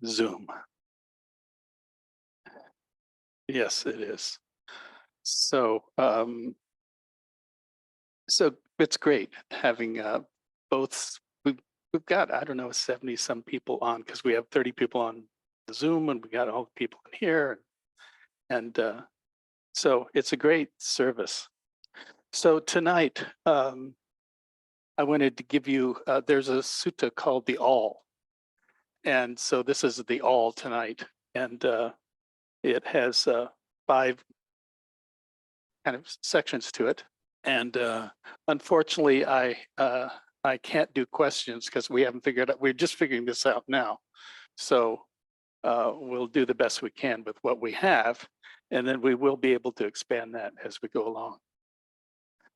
Zoom. Yes, it is. So, so it's great having both. We've got, I don't know, 70 some people on, because we have 30 people on the Zoom, and we got all the people in here, and so it's a great service. So tonight, I wanted to give you. There's a sutta called the All, and so this is the All tonight, and it has 5 kind of sections to it. And unfortunately, I can't do questions because we haven't figured out. We're just figuring this out now, so we'll do the best we can with what we have, and then we will be able to expand that as we go along.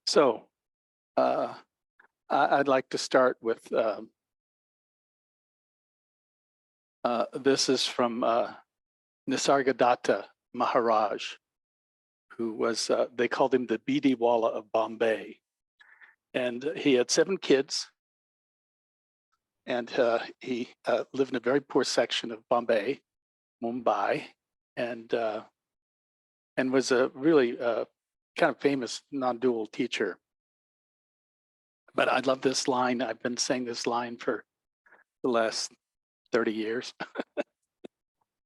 So I'd like to start with this is from Nisargadatta Maharaj, who was, they called him the Bidi Wala of Bombay. And he had 7 kids, and he lived in a very poor section of Bombay, Mumbai, and was a really kind of famous non-dual teacher. But I love this line. I've been saying this line for the last 30 years.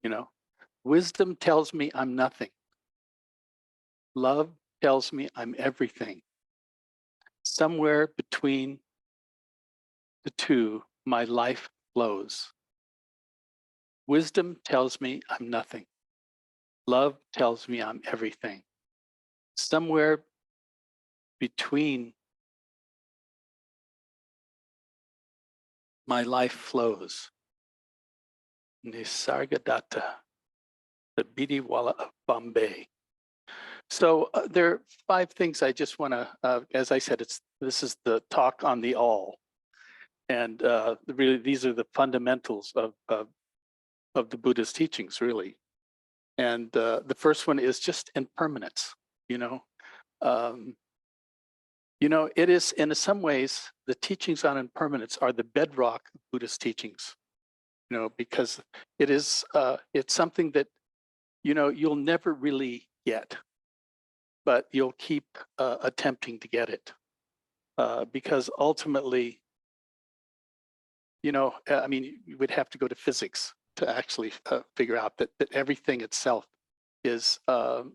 You know, wisdom tells me I'm nothing. Love tells me I'm everything. Somewhere between the two, my life flows. Wisdom tells me I'm nothing. Love tells me I'm everything. Somewhere between my life flows. Nisargadatta, the Bidiwala of Bombay. So there are 5 things I just want to, as I said, this is the talk on the All. And really, these are the fundamentals of the Buddha's teachings, really. And the first one is just impermanence. It is, in some ways, the teachings on impermanence are the bedrock of Buddhist teachings. Because it is, it's something that you'll never really get, but you'll keep attempting to get it, because ultimately, I mean, you would have to go to physics to actually figure out that everything itself is, that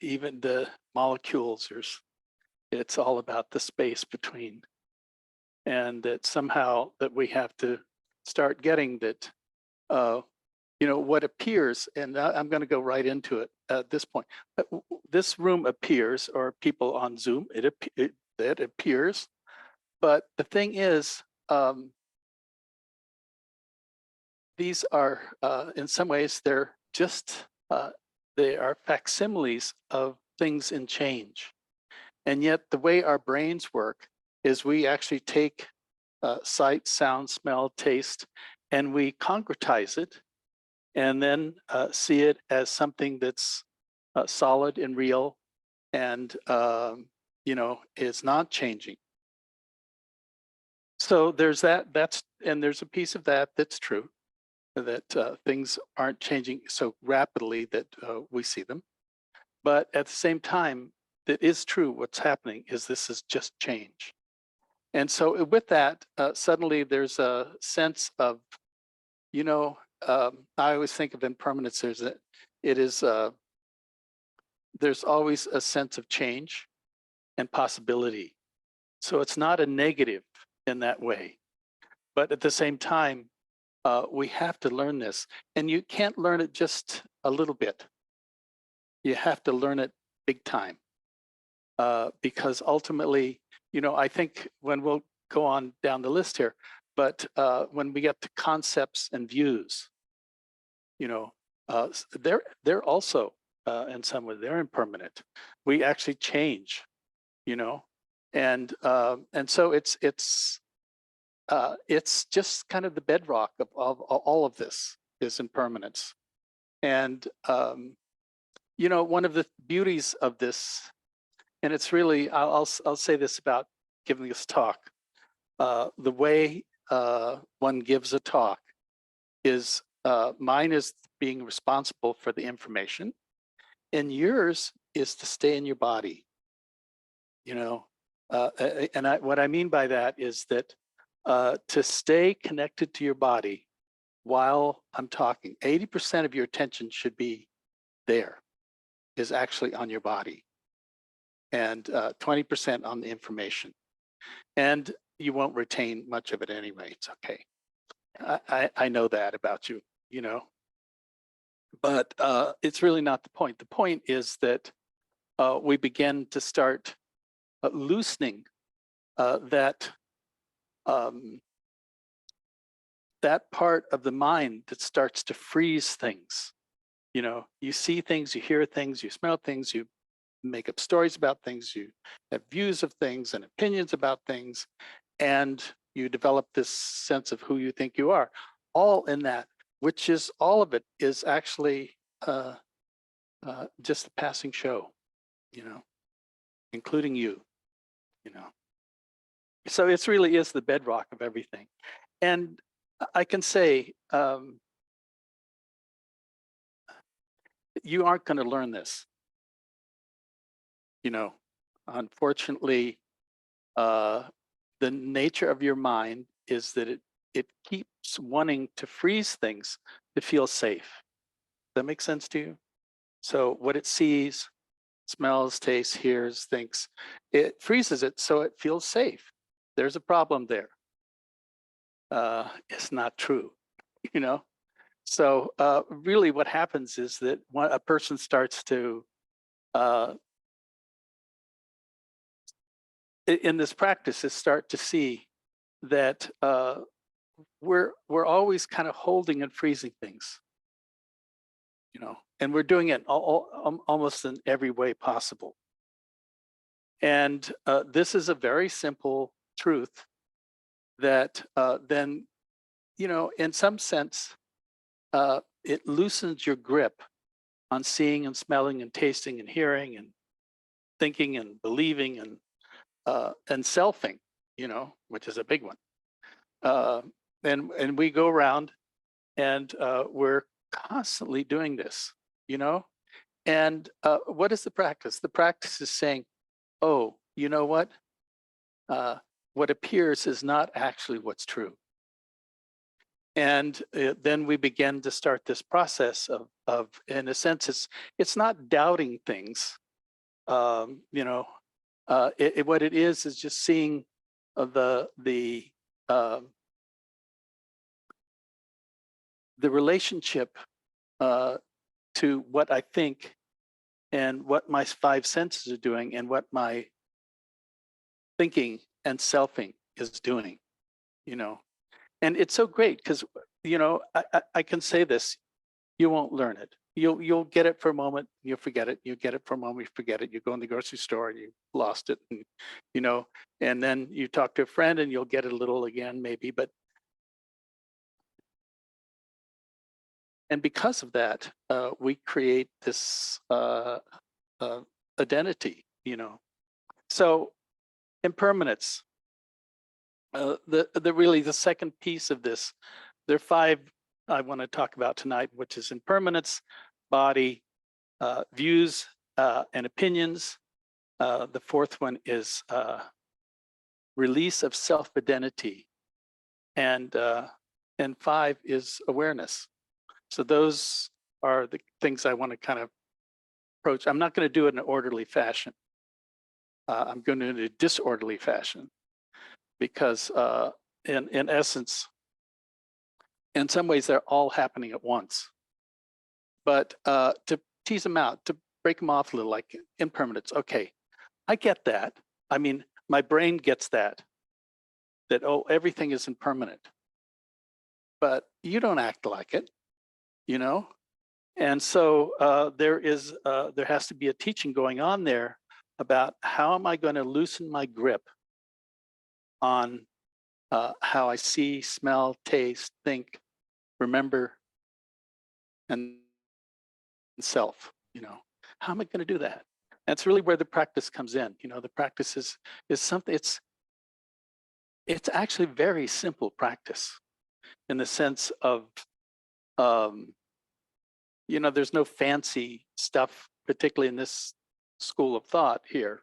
even the molecules, it's all about the space between, and that somehow that we have to start getting that, what appears, and I'm going to go right into it at this point. This room appears, or people on Zoom, it appears. But the thing is, these are, in some ways, they're just, they are facsimiles of things in change. And yet the way our brains work is we actually take sight, sound, smell, taste, and we concretize it, and then see it as something that's solid and real, and is not changing. So there's that. And there's a piece of that that's true, that things aren't changing so rapidly that we see them. But at the same time, it is true. What's happening is this is just change. And so with that, suddenly there's a sense of, I always think of impermanence. There's always a sense of change and possibility. So it's not a negative in that way. But at the same time, we have to learn this. And you can't learn it just a little bit. You have to learn it big time. Because ultimately, I think when we'll go on down the list here, but when we get to concepts and views, they're also, in some way, they're impermanent. We actually change, and so it's just kind of the bedrock of all of this is impermanence. And one of the beauties of this, and it's really, I'll say this about giving this talk, the way one gives a talk is mine is being responsible for the information, and yours is to stay in your body. You know, what I mean by that is that to stay connected to your body while I'm talking, 80% of your attention should be there, is actually on your body, and 20% on the information. And you won't retain much of it anyway. It's okay. I know that about you, you know, but it's really not the point. The point is that we begin to start loosening that that part of the mind that starts to freeze things. You know, you see things, you hear things, you smell things, you make up stories about things, you have views of things and opinions about things, and you develop this sense of who you think you are. All in that, which is all of it is actually just a passing show, you know, including you, you know. So it really is the bedrock of everything. And I can say, you aren't going to learn this, you know. Unfortunately, the nature of your mind is that it keeps wanting to freeze things to feel safe. Does that make sense to you? So what it sees, smells, tastes, hears, thinks, it freezes it so it feels safe. There's a problem there. It's not true, you know? So really what happens is that when a person starts to, in this practice, is start to see that we're always kind of holding and freezing things, you know, and we're doing it almost in every way possible. And this is a very simple truth that then, you know, in some sense, it loosens your grip on seeing and smelling and tasting and hearing and thinking and believing and selfing, you know, which is a big one. And we go around and we're constantly doing this, you know. And what is the practice? The practice is saying, oh, you know what? What appears is not actually what's true. And then we begin to start this process of in a sense, it's not doubting things. You know, what it is just seeing the relationship to what I think and what my five senses are doing and what my thinking and selfing is doing, you know. And it's so great because, you know, I can say this, you won't learn it. You'll get it for a moment, you'll forget it. You get it for a moment, you forget it. You go in the grocery store and you lost it, and, you know, and then you talk to a friend and you'll get it a little again, maybe. But and because of that, we create this identity, you know. So impermanence, really the second piece of this, there are five I want to talk about tonight, which is impermanence, body, views and opinions. The fourth one is release of self-identity, and five is awareness. So those are the things I want to kind of approach. I'm not going to do it in an orderly fashion. I'm going to do it in a disorderly fashion because in essence, in some ways, they're all happening at once. But to tease them out, to break them off a little, like impermanence. Okay, I get that. I mean, my brain gets that oh, everything is impermanent. But you don't act like it, you know? And so there has to be a teaching going on there about how am I going to loosen my grip on how I see, smell, taste, think, remember, and self, you know. How am I going to do that? That's really where the practice comes in. You know, the practice is something, it's actually very simple practice in the sense of, there's no fancy stuff, particularly in this school of thought here,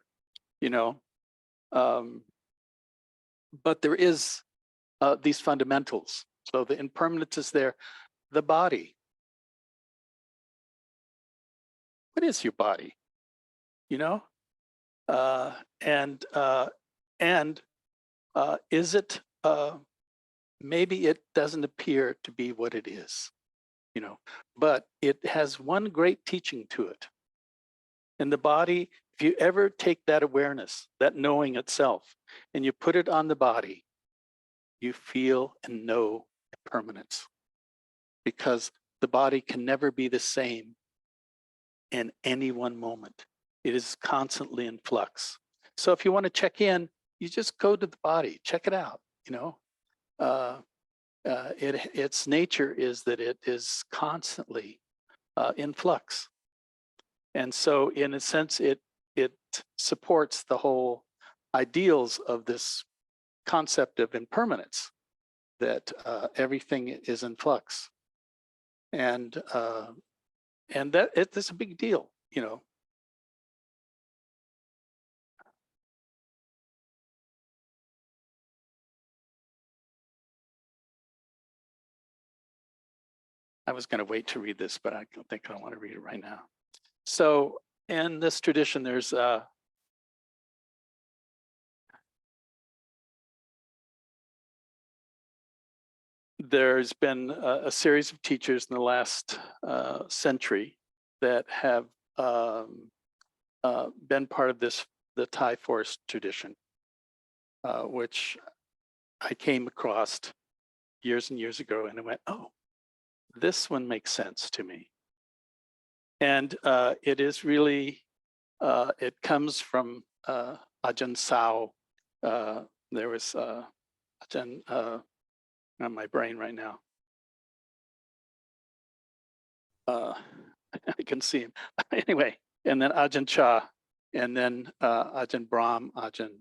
you know, um, but there is these fundamentals. So the impermanence is there. The body. What is your body? You know, uh, and uh, and is it? Maybe it doesn't appear to be what it is, but it has one great teaching to it. In the body, if you ever take that awareness, that knowing itself, and you put it on the body, you feel and know impermanence, because the body can never be the same in any one moment. It is constantly in flux. So if you want to check in, you just go to the body, check it out. Its nature is that it is constantly in flux, and so in a sense, it supports the whole ideals of this concept of impermanence, that everything is in flux, and that it's a big deal. I was going to wait to read this, but I don't think I want to read it right now. So in this tradition, there's been a series of teachers in the last century that have been part of the Thai forest tradition, which I came across years and years ago, and I went, oh, this one makes sense to me. And it is really, it comes from Ajahn Sao. There was Ajahn, on my brain right now. I can see him. Anyway, and then Ajahn Chah, and then Ajahn Brahm, Ajahn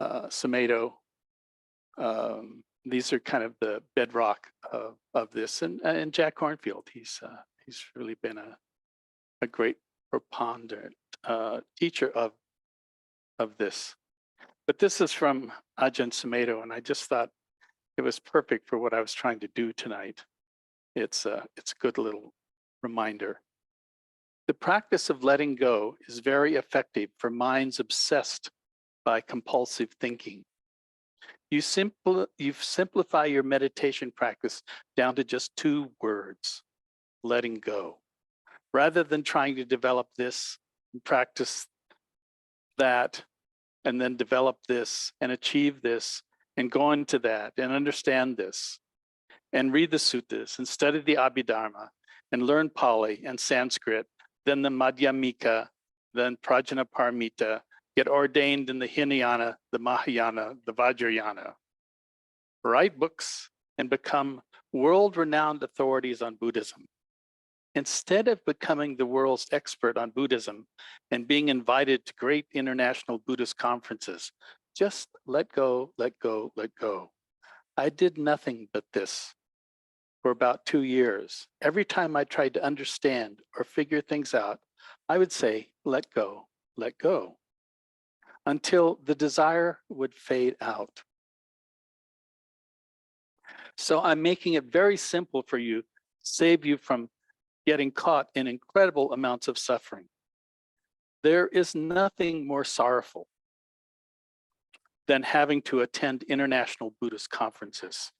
Sumedho. These are kind of the bedrock of this, and Jack Kornfield. He's really been a great preponderant teacher of this. But this is from Ajahn Sumedho, and I just thought it was perfect for what I was trying to do tonight. It's a good little reminder. The practice of letting go is very effective for minds obsessed by compulsive thinking. You simplify your meditation practice down to just 2 words: letting go. Rather than trying to develop this and practice that, and then develop this and achieve this and go into that and understand this and read the suttas and study the Abhidharma and learn Pali and Sanskrit, then the Madhyamika, then Prajnaparamita, get ordained in the Hinayana, the Mahayana, the Vajrayana, write books, and become world-renowned authorities on Buddhism. Instead of becoming the world's expert on Buddhism and being invited to great international Buddhist conferences, just let go, let go, let go. I did nothing but this for about 2 years. Every time I tried to understand or figure things out, I would say, let go, until the desire would fade out. So I'm making it very simple for you, save you from getting caught in incredible amounts of suffering. There is nothing more sorrowful than having to attend international Buddhist conferences.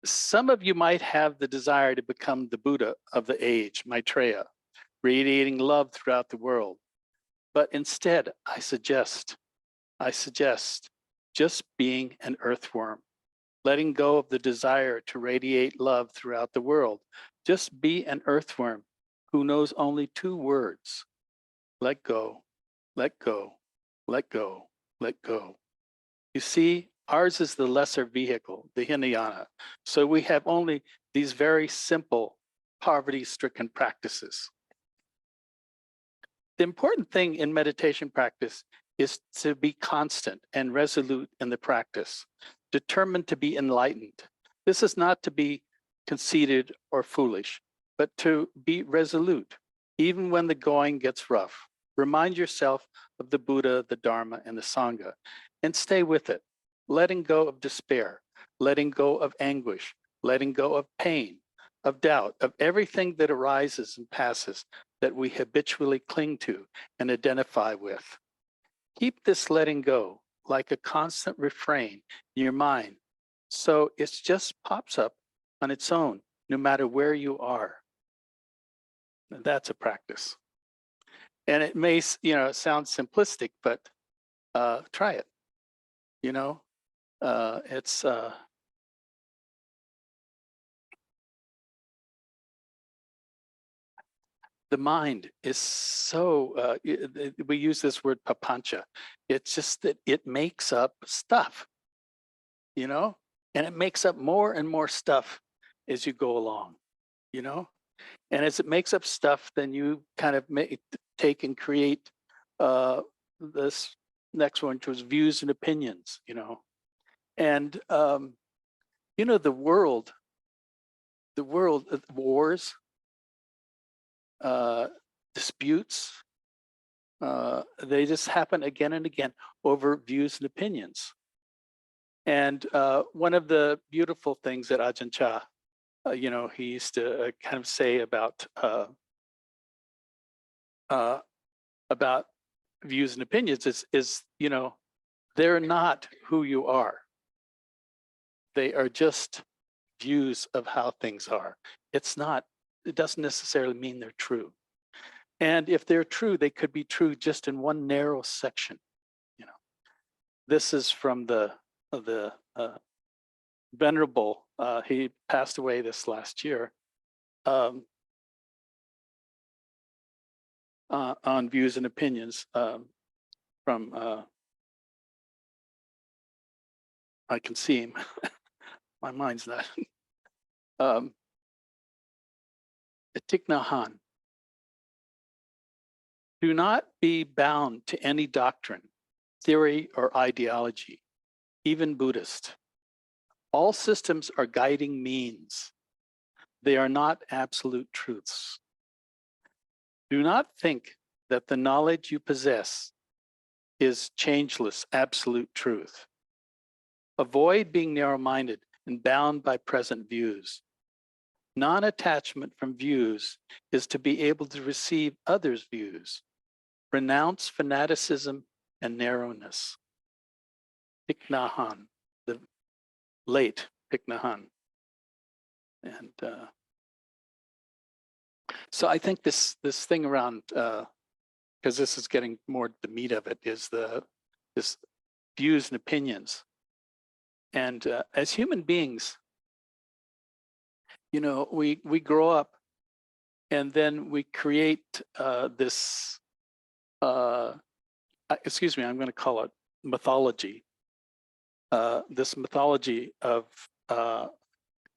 Some of you might have the desire to become the Buddha of the age, Maitreya, radiating love throughout the world. But instead, I suggest just being an earthworm, letting go of the desire to radiate love throughout the world. Just be an earthworm who knows only 2 words: let go, let go, let go, let go. You see, ours is the lesser vehicle, the Hinayana. So we have only these very simple, poverty-stricken practices. The important thing in meditation practice is to be constant and resolute in the practice, determined to be enlightened. This is not to be conceited or foolish, but to be resolute, even when the going gets rough. Remind yourself of the Buddha, the Dharma, and the Sangha, and stay with it, letting go of despair, letting go of anguish, letting go of pain, of doubt, of everything that arises and passes that we habitually cling to and identify with. Keep this letting go like a constant refrain in your mind, so it just pops up on its own, no matter where you are. And that's a practice. And it may, sound simplistic, but try it. It's the mind is so. We use this word papancha. It's just that it makes up stuff, and it makes up more and more stuff as you go along, and as it makes up stuff, then you kind of take and create this next one, which was views and opinions, and the world wars, disputes, they just happen again and again over views and opinions. And one of the beautiful things that Ajahn Chah, he used to kind of say about views and opinions is they're not who you are. They are just views of how things are. It doesn't necessarily mean they're true. And if they're true, they could be true just in one narrow section. This is from the venerable. He passed away this last year. On views and opinions from I can see him. My mind's not. Thich Nhat Hanh. Do not be bound to any doctrine, theory, or ideology, even Buddhist. All systems are guiding means. They are not absolute truths. Do not think that the knowledge you possess is changeless, absolute truth. Avoid being narrow-minded and bound by present views. Non-attachment from views is to be able to receive others' views. Renounce fanaticism and narrowness. Thich Nhat Hanh, the late Thich Nhat Hanh. And so I think this thing around, because this is getting more the meat of it, is this views and opinions. And as human beings, we grow up, and then we create this. Excuse me, I'm going to call it mythology. This mythology of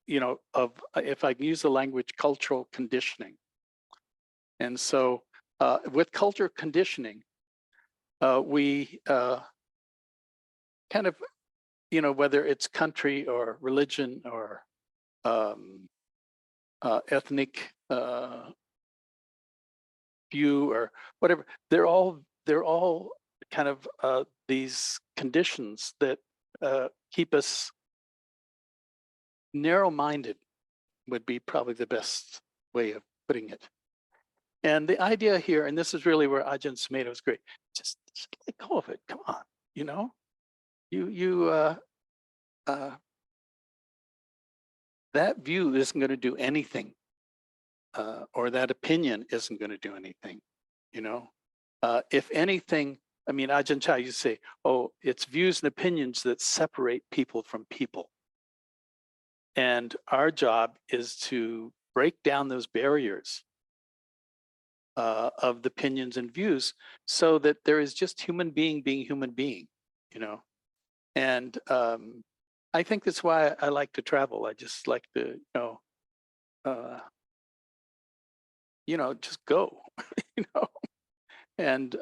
if I can use the language, cultural conditioning. And so with culture conditioning, we kind of, whether it's country or religion or ethnic view or whatever, they're all kind of these conditions that keep us narrow-minded, would be probably the best way of putting it. And the idea here, and this is really where Ajahn Sumedho is great, just let go of it. Come on, that view isn't going to do anything, or that opinion isn't going to do anything. If anything, I mean, Ajahn Chah used to say, "Oh, it's views and opinions that separate people from people." And our job is to break down those barriers of the opinions and views, so that there is just human being being human being, And I think that's why I like to travel. I just like to, just go, And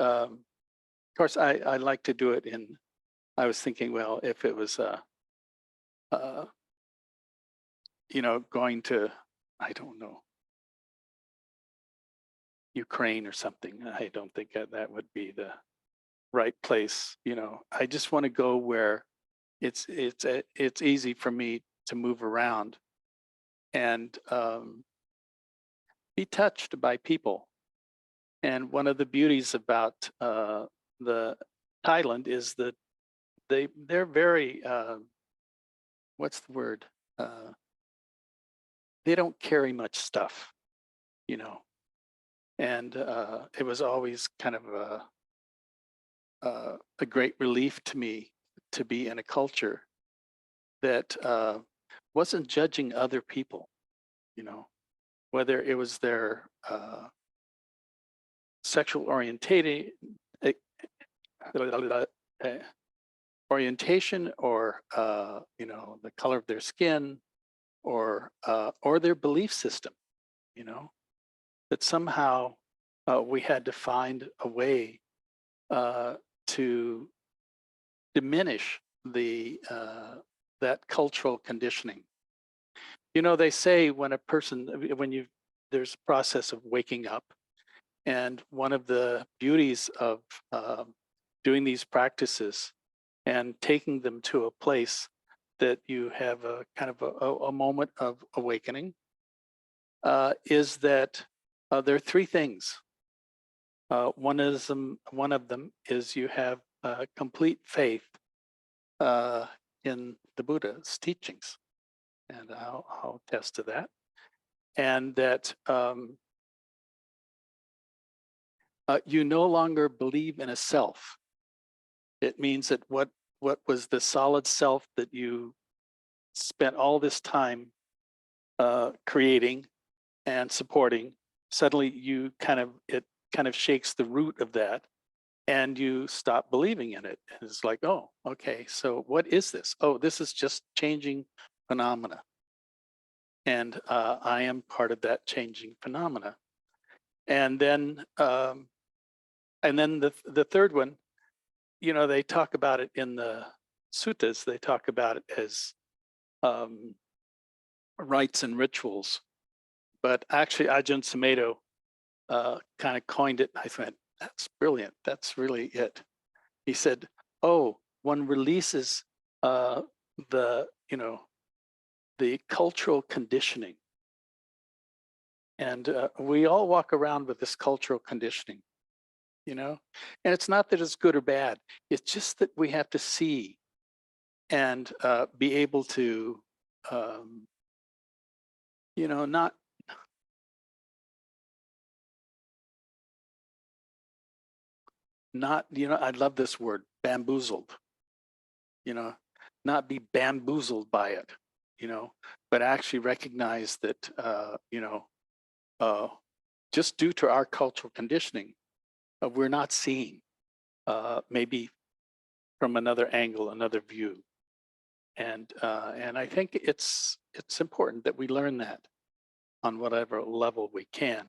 course, I like to do it in. I was thinking, well, if it was uh, going to, I don't know, Ukraine or something, I don't think that would be the right place. I just want to go where it's easy for me to move around and be touched by people. And one of the beauties about the Thailand is that they're very what's the word? They don't carry much stuff, you know. And it was always kind of a great relief to me to be in a culture that wasn't judging other people, you know, whether it was their sexual eh, orientation or the color of their skin or their belief system, you know, that somehow we had to find a way to diminish the that cultural conditioning. They say when a person, when you, there's a process of waking up, and one of the beauties of doing these practices and taking them to a place that you have a kind of a moment of awakening is that there are three things. One of them is you have complete faith uh, in the Buddha's teachings, and I'll attest to that. And that you no longer believe in a self. It means that what was the solid self that you spent all this time creating and supporting, suddenly it kind of shakes the root of that, and you stop believing in it. And it's like, oh, okay, so what is this? Oh, this is just changing phenomena, and I am part of that changing phenomena. And then the third one, they talk about it in the suttas. They talk about it as rites and rituals, but actually Ajahn Sumedho kind of coined it. I thought, that's brilliant. That's really it. He said, oh, one releases the the cultural conditioning, and we all walk around with this cultural conditioning, and it's not that it's good or bad. It's just that we have to see and be able to not I love this word, bamboozled, you know not be bamboozled by it, but actually recognize that uh, just due to our cultural conditioning, we're not seeing maybe from another angle, another view. And I think it's important that we learn that on whatever level we can.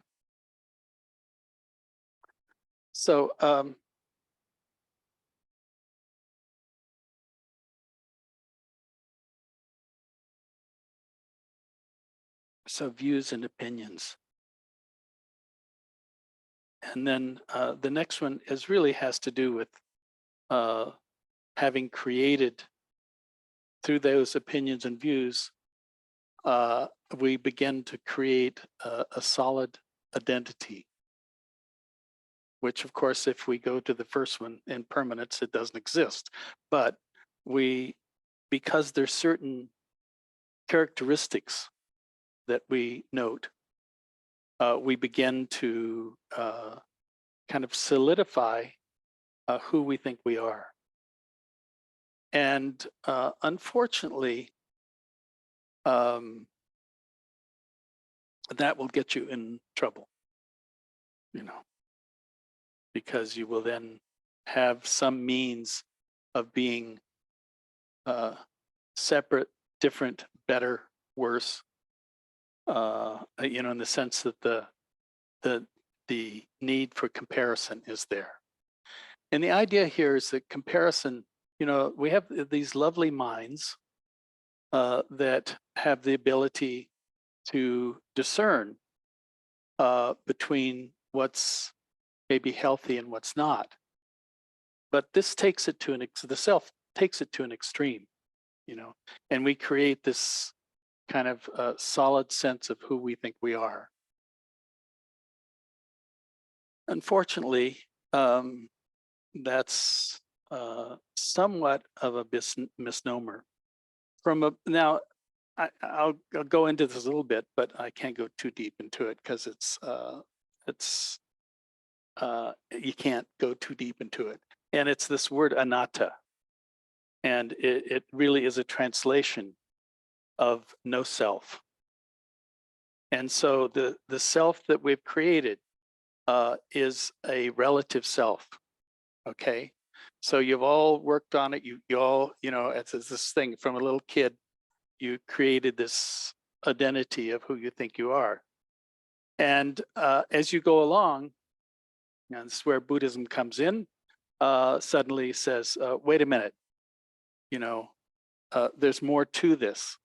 So views and opinions. And then the next one really has to do with having created through those opinions and views, we begin to create a solid identity, which of course, if we go to the first one, impermanence, it doesn't exist. But because there's certain characteristics that we note, we begin to kind of solidify who we think we are. And unfortunately, that will get you in trouble, because you will then have some means of being separate, different, better, worse, in the sense that the need for comparison is there. And the idea here is that comparison, we have these lovely minds that have the ability to discern between what's maybe healthy and what's not. But this takes it to the self takes it to an extreme, and we create this kind of solid sense of who we think we are. Unfortunately, that's somewhat of a misnomer. Now, I'll go into this a little bit, but I can't go too deep into it because it's you can't go too deep into it. And it's this word anatta, and it really is a translation of no self. And so the self that we've created is a relative self. Okay, so you've all worked on it. You all, it's this thing from a little kid. You created this identity of who you think you are, and as you go along, and this is where Buddhism comes in. Suddenly says, "Wait a minute, you know, there's more to this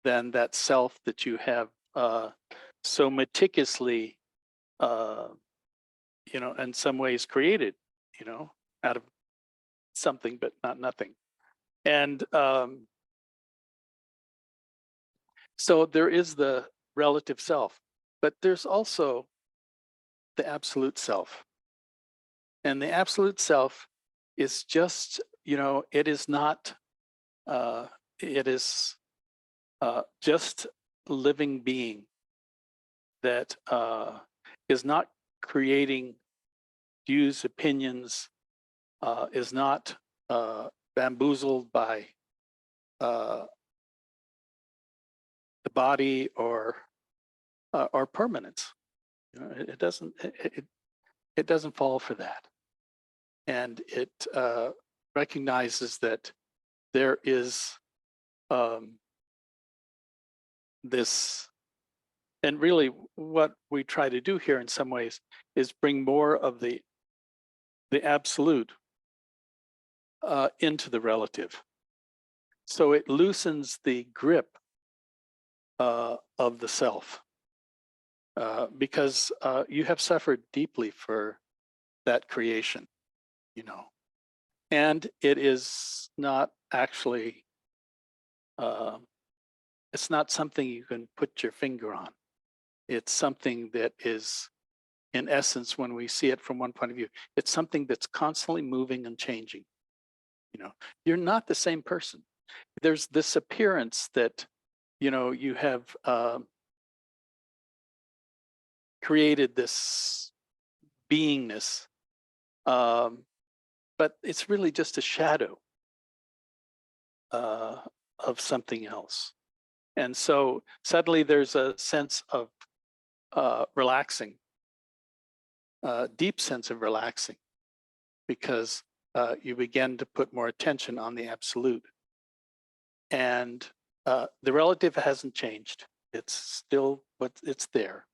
than that self that you have so meticulously, uh, in some ways created, out of something, but not nothing." And so there is the relative self, but there's also the absolute self. And the absolute self is just, it is not, it is just a living being that is not creating views, opinions, is not bamboozled by uh, the body or permanence. It doesn't it doesn't fall for that, and it recognizes that there is um, this, and really what we try to do here in some ways is bring more of the absolute into the relative, so it loosens the grip of the self, because you have suffered deeply for that creation, and it is not actually, uh, it's not something you can put your finger on. It's something that is, in essence, when we see it from one point of view, it's something that's constantly moving and changing. You're not the same person. There's this appearance that, you have created this beingness, but it's really just a shadow of something else. And so suddenly there's a sense of relaxing, deep sense of relaxing, because you begin to put more attention on the absolute. And the relative hasn't changed. It's still what it's there.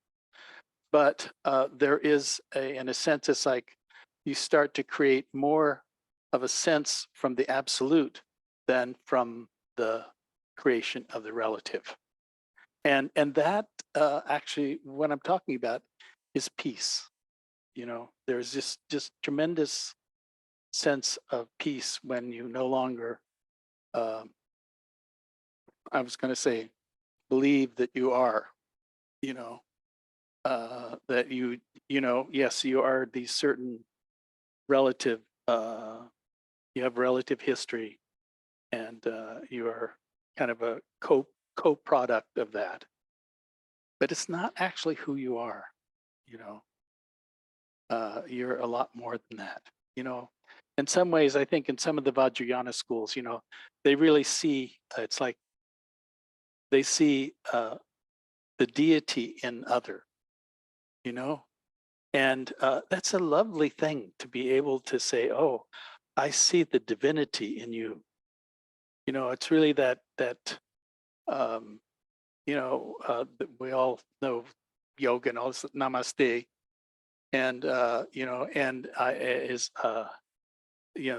But there is in a sense, it's like you start to create more of a sense from the absolute than from the creation of the relative. And that actually, what I'm talking about is peace. There's just tremendous sense of peace when you no longer, I was going to say, believe that you are, that yes, you are these certain relative, you have relative history, and you are kind of a co-product of that. But it's not actually who you are, you know. You're a lot more than that, In some ways, I think in some of the Vajrayana schools, they really see, it's like they see the deity in other, and that's a lovely thing to be able to say, oh, I see the divinity in you. It's really that um, we all know yoga and all this namaste, and and is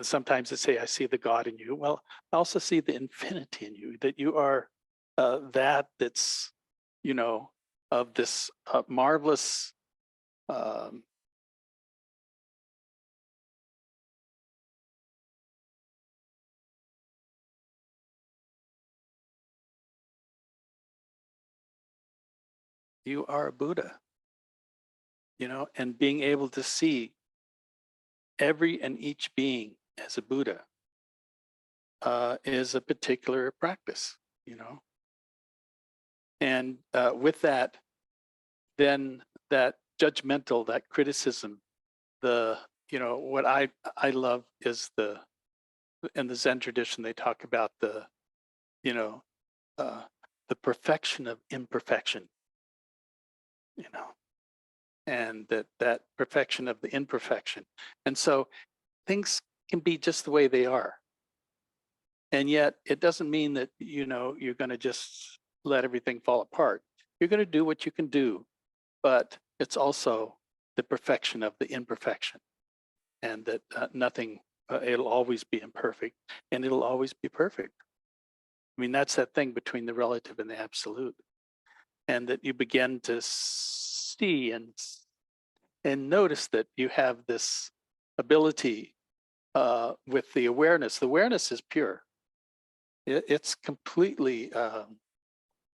sometimes they say, I see the God in you. Well, I also see the infinity in you, that you are that's, of this marvelous, um, you are a Buddha, and being able to see every and each being as a Buddha is a particular practice, you know. And with that, then that judgmental, that criticism, the what I love is in the Zen tradition they talk about you know uh, the perfection of imperfection, you know, and that perfection of the imperfection, and so things can be just the way they are, and yet it doesn't mean that you're going to just let everything fall apart. You're going to do what you can do, but it's also the perfection of the imperfection, and that nothing it'll always be imperfect and it'll always be perfect. I mean, that's that thing between the relative and the absolute, and that you begin to see and notice that you have this ability with the awareness. The awareness is pure. It's completely,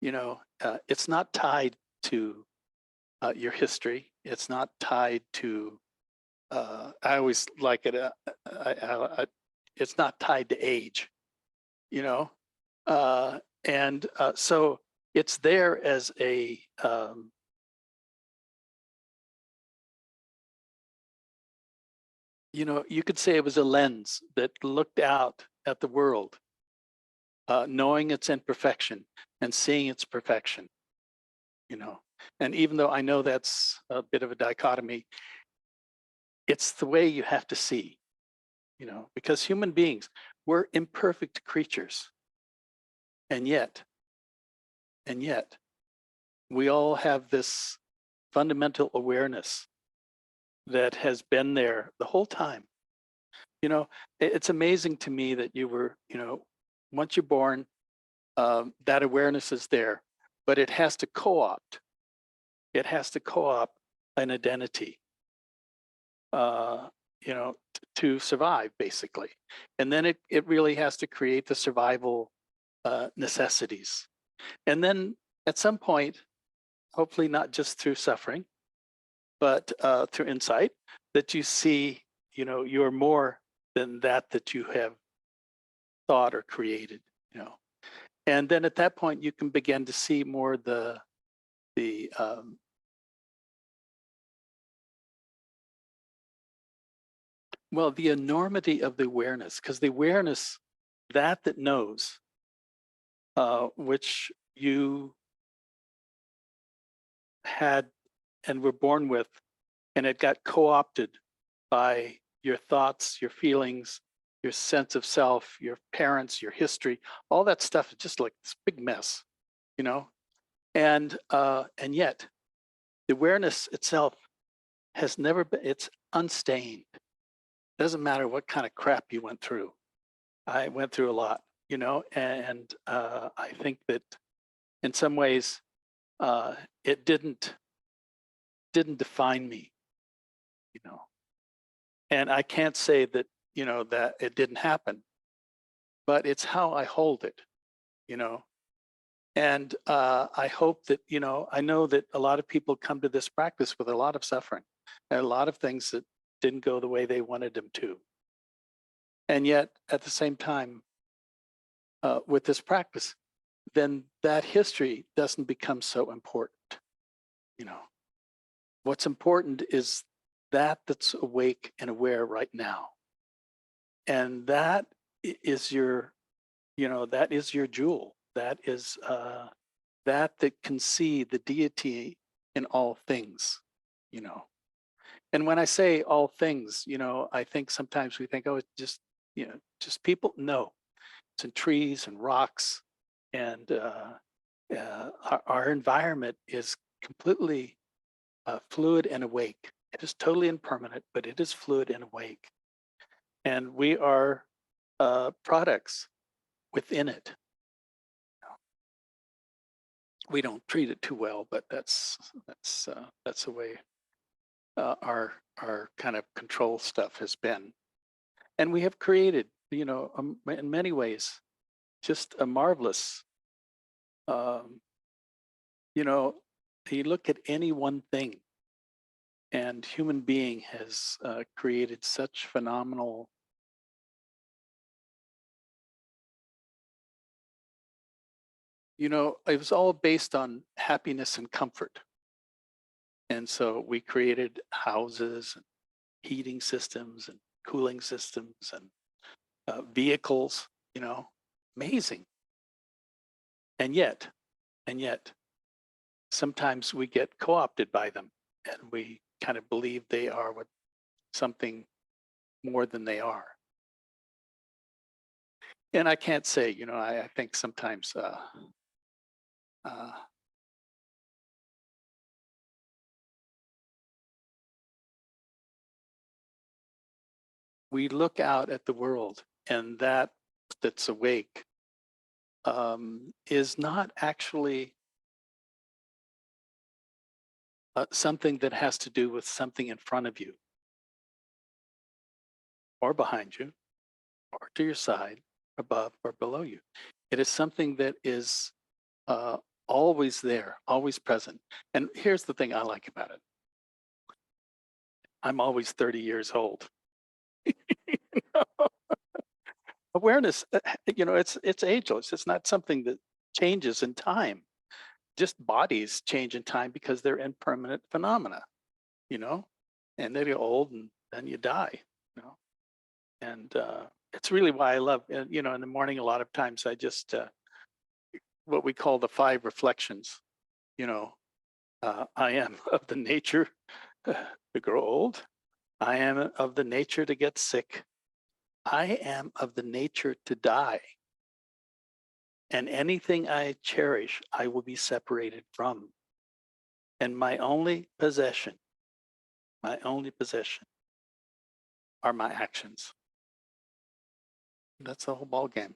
it's not tied to your history. It's not tied to. I always like it. It's not tied to age, you know, and so it's there as a. You could say it was a lens that looked out at the world, knowing its imperfection and seeing its perfection, you know. And even though I know that's a bit of a dichotomy, it's the way you have to see, because human beings, we're imperfect creatures. And yet, we all have this fundamental awareness that has been there the whole time. It's amazing to me that you were, once you're born, that awareness is there, but it has to co-opt. It has to co-opt an identity, to survive, basically. And then it really has to create the survival necessities. And then at some point, hopefully not just through suffering, but through insight, that you see, you're more than that you have thought or created, And then at that point, you can begin to see more the well, the enormity of the awareness, because the awareness, that knows, which you had and were born with, and it got co-opted by your thoughts, your feelings, your sense of self, your parents, your history, all that stuff is just like this big mess, and yet the awareness itself has never been, it's unstained. Doesn't matter what kind of crap you went through. I went through a lot, and I think that in some ways it didn't define me, and I can't say that, that it didn't happen, but it's how I hold it, you know. And I hope that, I know that a lot of people come to this practice with a lot of suffering and a lot of things that didn't go the way they wanted them to. And yet, at the same time, with this practice, then that history doesn't become so important. What's important is that's awake and aware right now. And that is your, that is your jewel. That is that can see the deity in all things, And when I say all things, I think sometimes we think, oh, it's just, just people. No, it's in trees and rocks, and our environment is completely fluid and awake. It is totally impermanent, but it is fluid and awake. and we are products within it. We don't treat it too well, but that's the way our kind of control stuff has been. And we have created, in many ways, just a marvelous, um, you know, you look at any one thing, and human being has created such phenomenal. It was all based on happiness and comfort. And so we created houses and heating systems and cooling systems and vehicles, amazing. And yet, sometimes we get co-opted by them, and we kind of believe they are something more than they are. And I can't say, I think sometimes we look out at the world, and that's awake is not actually something that has to do with something in front of you or behind you or to your side, above or below you. It is something that is uh, always there, always present. And here's the thing I like about it. I'm always 30 years old. Awareness, it's ageless. It's not something that changes in time. Just bodies change in time because they're impermanent phenomena, you know, and they get old and then you die, you know. And it's really why I love, in the morning, a lot of times I just, what we call the 5 reflections, I am of the nature to grow old. I am of the nature to get sick. I am of the nature to die. And anything I cherish, I will be separated from. And my only possession are my actions. That's the whole ball game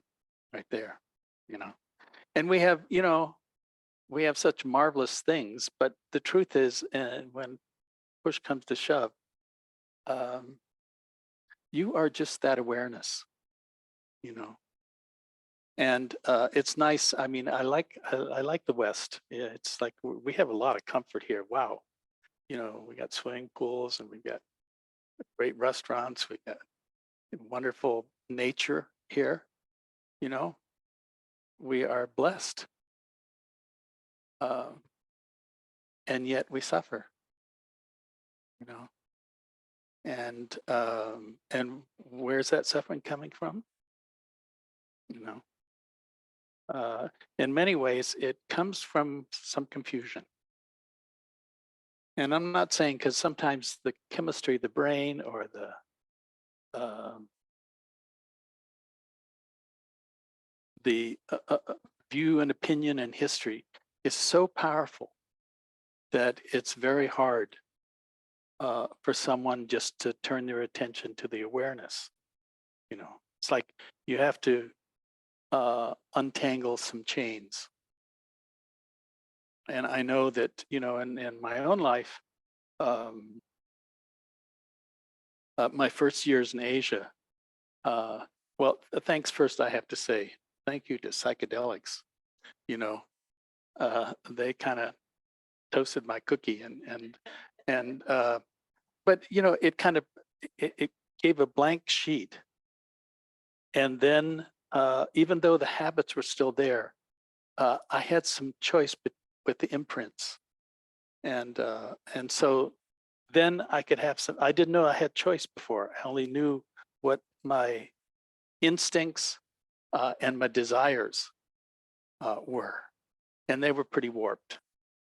right there, you know. And we have such marvelous things, but the truth is, when push comes to shove, um, you are just that awareness, you know. And it's nice. I mean, I like the West. Yeah, it's like we have a lot of comfort here. Wow, we got swimming pools and we got great restaurants. We got wonderful nature here. You know, we are blessed, uh, and yet we suffer. You know, and where's that suffering coming from? You know, in many ways, it comes from some confusion. And I'm not saying, because sometimes the chemistry of the brain or um, the view and opinion and history is so powerful that it's very hard for someone just to turn their attention to the awareness. It's like you have to untangle some chains. And I know that, in my own life, um, my first years in Asia, well, thanks first, I have to say, thank you to psychedelics. You know, they kind of toasted my cookie, and but it kind of it gave a blank sheet, and then even though the habits were still there, I had some choice with the imprints, and so then I could have some. I didn't know I had choice before. I only knew what my instincts and my desires were, and they were pretty warped.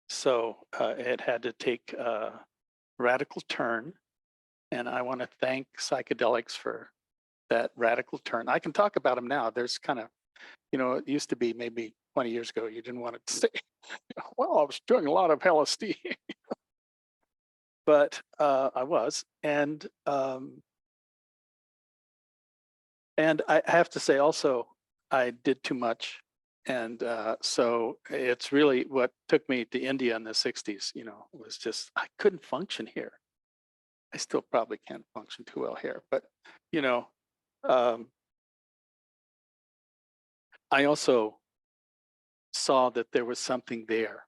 So it had to take a radical turn, and I want to thank psychedelics for that radical turn. I can talk about them now. There's kind of, it used to be maybe 20 years ago, you didn't want to say, well, I was doing a lot of LSD, but I was. And And I have to say also, I did too much. And so it's really what took me to India in the 60s, was just, I couldn't function here. I still probably can't function too well here, but, you know, um, I also saw that there was something there.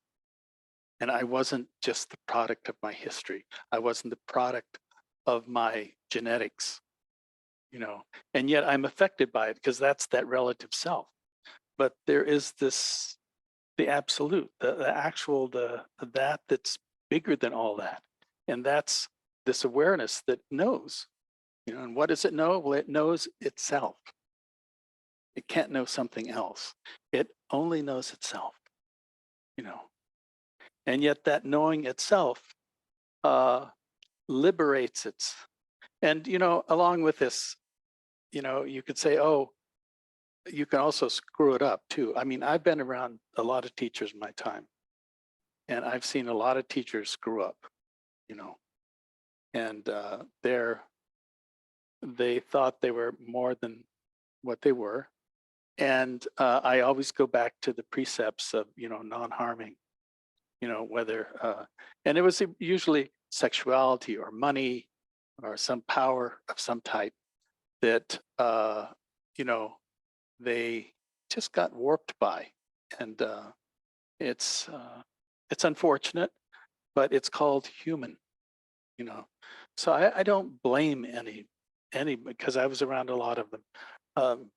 And I wasn't just the product of my history. I wasn't the product of my genetics, and yet I'm affected by it because that's that relative self. But there is this, the absolute, the actual, that's bigger than all that. And that's this awareness that knows, and what does it know? Well, it knows itself. It can't know something else. It only knows itself, you know. And yet that knowing itself uh, liberates it. And, along with this, you could say, oh, you can also screw it up too. I mean, I've been around a lot of teachers in my time, and I've seen a lot of teachers screw up, you know, and they thought they were more than what they were. And I always go back to the precepts of, non-harming, whether, and it was usually sexuality or money or some power of some type that, you know, they just got warped by. And it's it's unfortunate, but it's called human, you know. So I don't blame any because I was around a lot of them. Um,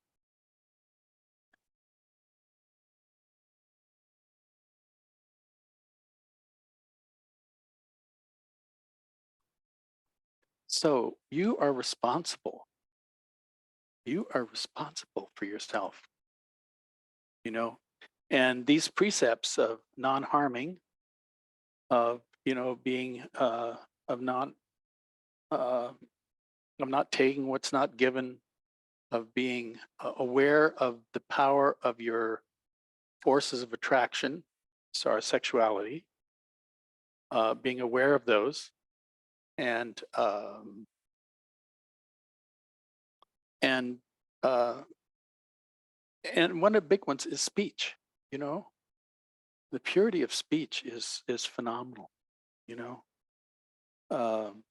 so you are responsible. You are responsible for yourself, you know. And these precepts of non-harming, of being of not uh, of not taking what's not given, of being aware of the power of your forces of attraction, so our sexuality, being aware of those, and and uh, and one of the big ones is speech. You know, the purity of speech is phenomenal. You know, um,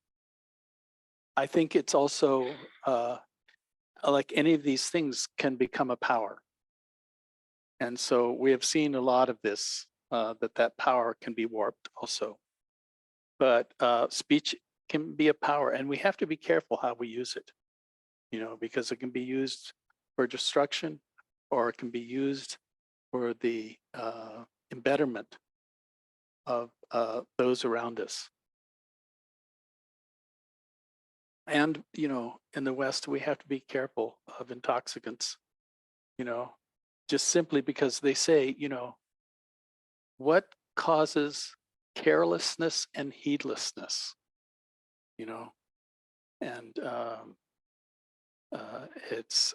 I think it's also like any of these things can become a power, and so we have seen a lot of this, that power can be warped also. But speech can be a power, and we have to be careful how we use it. Because it can be used for destruction, or it can be used for the embetterment of those around us. And, in the West, we have to be careful of intoxicants, you know, just simply because they say, what causes carelessness and heedlessness, you know, and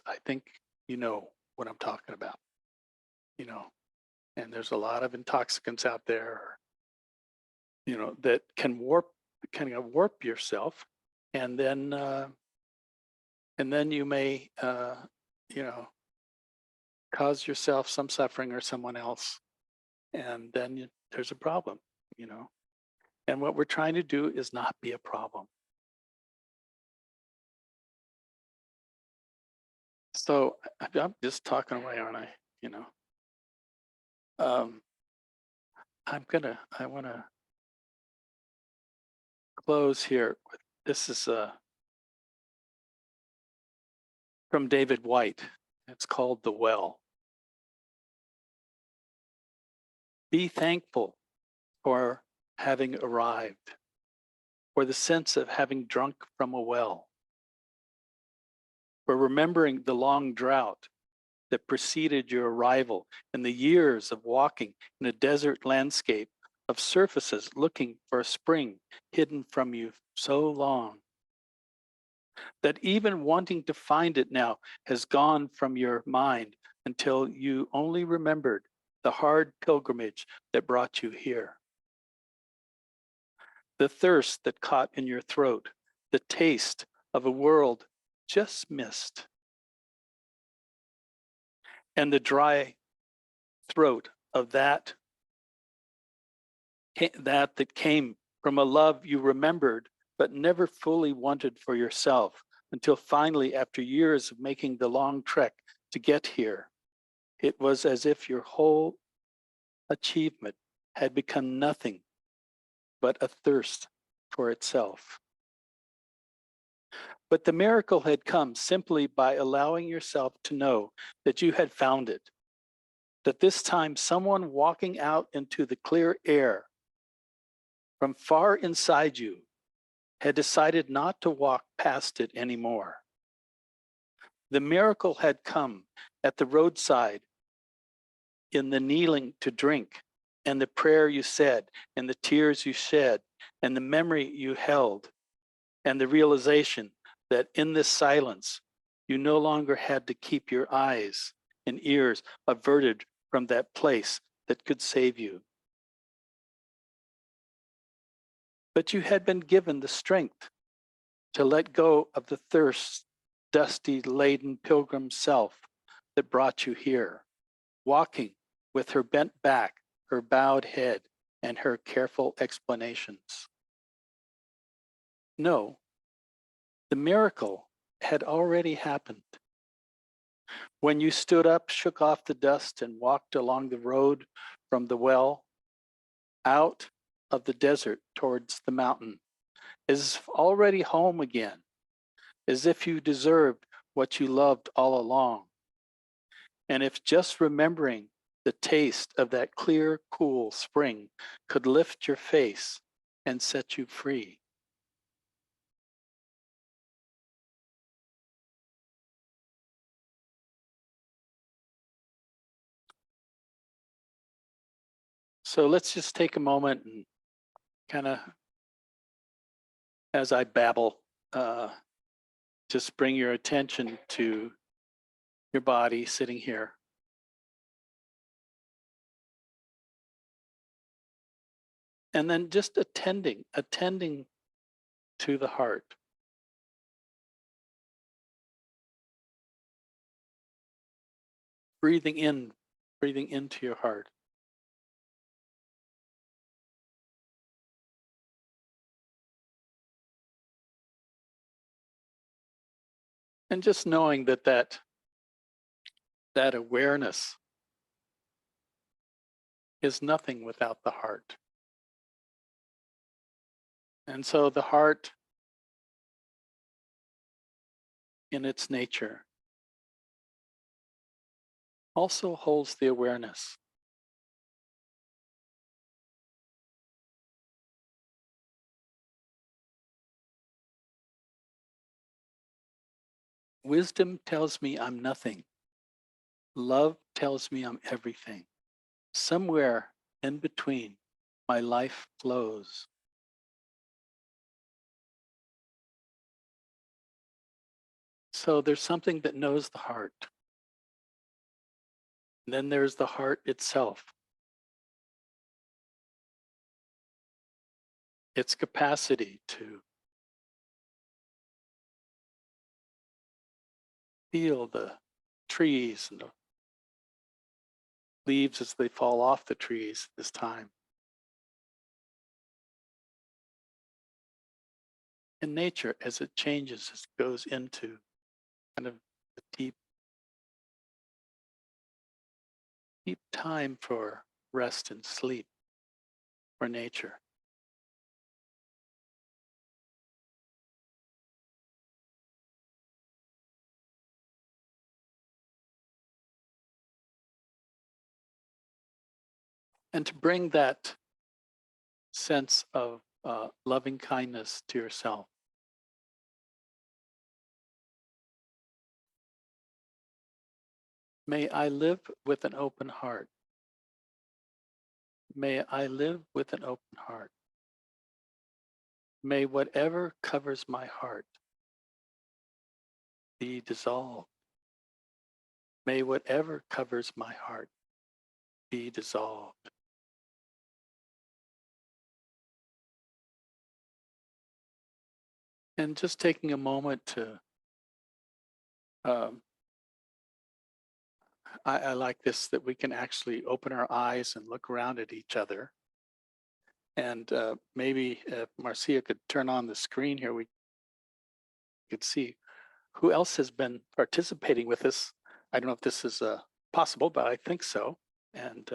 I think you know what I'm talking about, you know, and there's a lot of intoxicants out there, that can warp yourself, and then you may, you know, cause yourself some suffering or someone else, and then there's a problem, you know. And what we're trying to do is not be a problem. So I'm just talking away, aren't I? You know, um, I want to close here with this is from David White. It's called The Well. Be thankful for having arrived, for the sense of having drunk from a well, for remembering the long drought that preceded your arrival and the years of walking in a desert landscape of surfaces looking for a spring hidden from you so long, that even wanting to find it now has gone from your mind until you only remembered the hard pilgrimage that brought you here. The thirst that caught in your throat, the taste of a world just missed, and the dry throat of that came from a love you remembered but never fully wanted for yourself, until finally, after years of making the long trek to get here, it was as if your whole achievement had become nothing but a thirst for itself. But the miracle had come simply by allowing yourself to know that you had found it, that this time someone walking out into the clear air from far inside you had decided not to walk past it anymore. The miracle had come at the roadside, in the kneeling to drink, and the prayer you said, and the tears you shed, and the memory you held, and the realization that in this silence, you no longer had to keep your eyes and ears averted from that place that could save you. But you had been given the strength to let go of the thirst, dusty, laden pilgrim self that brought you here, walking with her bent back, her bowed head, and her careful explanations. No, the miracle had already happened. When you stood up, shook off the dust, and walked along the road from the well out of the desert towards the mountain, as if already home again, as if you deserved what you loved all along. And if just remembering the taste of that clear, cool spring could lift your face and set you free. So let's just take a moment and kind of, as I babble, just bring your attention to your body sitting here. And then just attending to the heart. Breathing in, breathing into your heart. And just knowing that awareness is nothing without the heart. And so the heart, in its nature, also holds the awareness. Wisdom tells me I'm nothing. Love tells me I'm everything. Somewhere in between, my life flows. So there's something that knows the heart. And then there's the heart itself. Its capacity to feel the trees and the leaves as they fall off the trees this time. And nature, as it changes, as it goes into kind of a deep time for rest and sleep for nature. And to bring that sense of loving kindness to yourself. May I live with an open heart. May I live with an open heart. May whatever covers my heart be dissolved. May whatever covers my heart be dissolved. And just taking a moment to I like this, that we can actually open our eyes and look around at each other. And maybe if Marcia could turn on the screen here, we could see who else has been participating with us. I don't know if this is possible, but I think so. And